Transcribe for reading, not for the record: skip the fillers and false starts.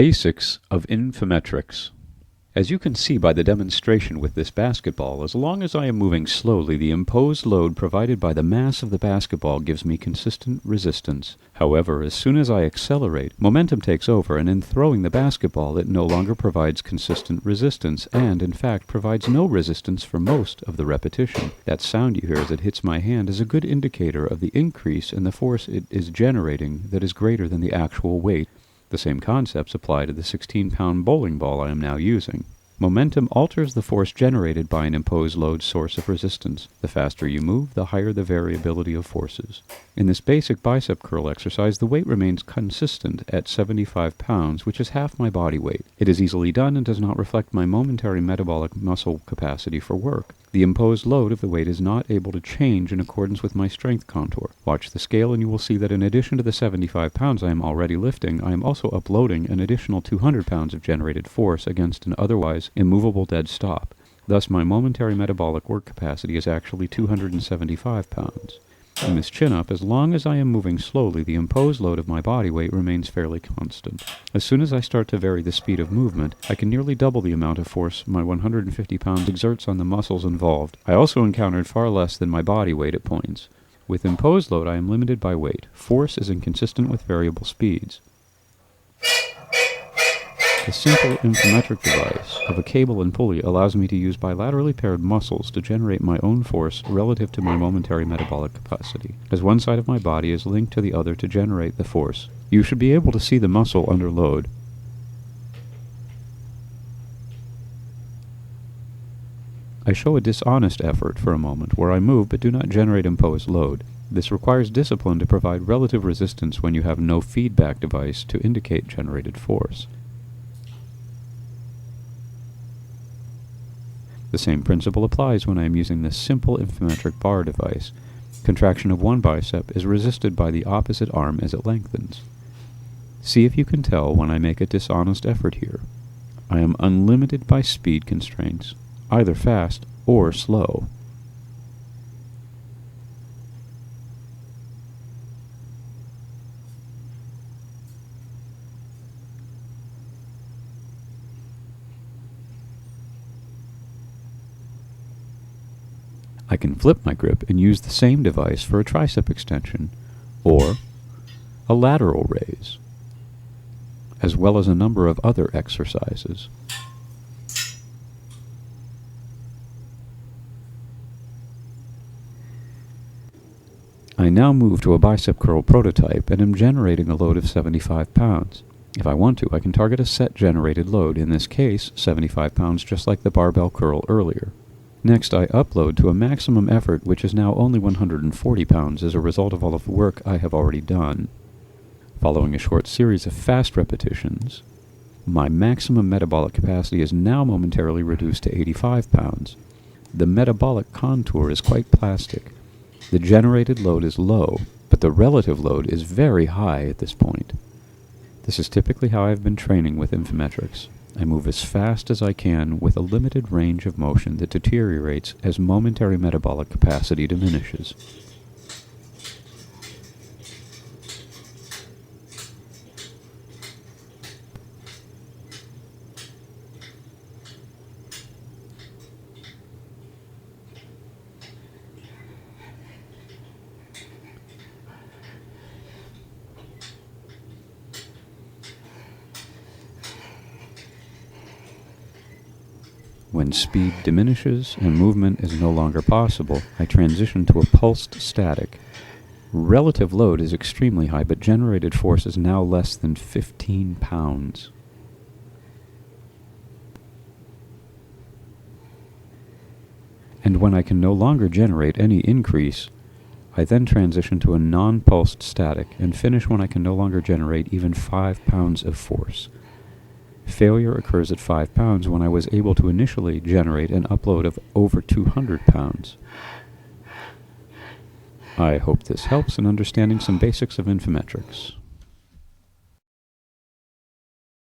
Basics of infimetrics. As you can see by the demonstration with this basketball, as long as I am moving slowly, the imposed load provided by the mass of the basketball gives me consistent resistance. However, as soon as I accelerate, momentum takes over, and in throwing the basketball, it no longer provides consistent resistance, and in fact provides no resistance for most of the repetition. That sound you hear as it hits my hand is a good indicator of the increase in the force it is generating that is greater than the actual weight. The same concepts apply to the 16-pound bowling ball I am now using. Momentum alters the force generated by an imposed load source of resistance. The faster you move, the higher the variability of forces. In this basic bicep curl exercise, the weight remains consistent at 75 pounds, which is half my body weight. It is easily done and does not reflect my momentary metabolic muscle capacity for work. The imposed load of the weight is not able to change in accordance with my strength contour. Watch the scale and you will see that in addition to the 75 pounds I am already lifting, I am also uploading an additional 200 pounds of generated force against an otherwise immovable dead stop. Thus my momentary metabolic work capacity is actually 275 pounds. In this chin-up, as long as I am moving slowly, the imposed load of my body weight remains fairly constant. As soon as I start to vary the speed of movement, I can nearly double the amount of force my 150 pounds exerts on the muscles involved. I also encountered far less than my body weight at points. With imposed load, I am limited by weight. Force is inconsistent with variable speeds. The simple infimetric device of a cable and pulley allows me to use bilaterally paired muscles to generate my own force relative to my momentary metabolic capacity, as one side of my body is linked to the other to generate the force. You should be able to see the muscle under load. I show a dishonest effort for a moment where I move but do not generate imposed load. This requires discipline to provide relative resistance when you have no feedback device to indicate generated force. The same principle applies when I am using this simple infimetric bar device. Contraction of one bicep is resisted by the opposite arm as it lengthens. See if you can tell when I make a dishonest effort here. I am unlimited by speed constraints, either fast or slow. I can flip my grip and use the same device for a tricep extension or a lateral raise, as well as a number of other exercises. I now move to a bicep curl prototype and am generating a load of 75 pounds. If I want to, I can target a set generated load, in this case 75 pounds, just like the barbell curl earlier. Next, I upload to a maximum effort, which is now only 140 pounds as a result of all of the work I have already done. Following a short series of fast repetitions, my maximum metabolic capacity is now momentarily reduced to 85 pounds. The metabolic contour is quite plastic. The generated load is low, but the relative load is very high at this point. This is typically how I've been training with infimetrics. I move as fast as I can with a limited range of motion that deteriorates as momentary metabolic capacity diminishes. When speed diminishes and movement is no longer possible, I transition to a pulsed static. Relative load is extremely high, but generated force is now less than 15 pounds. And when I can no longer generate any increase, I then transition to a non-pulsed static and finish when I can no longer generate even 5 pounds of force. Failure occurs at 5 pounds when I was able to initially generate an upload of over 200 pounds. I hope this helps in understanding some basics of infimetrics.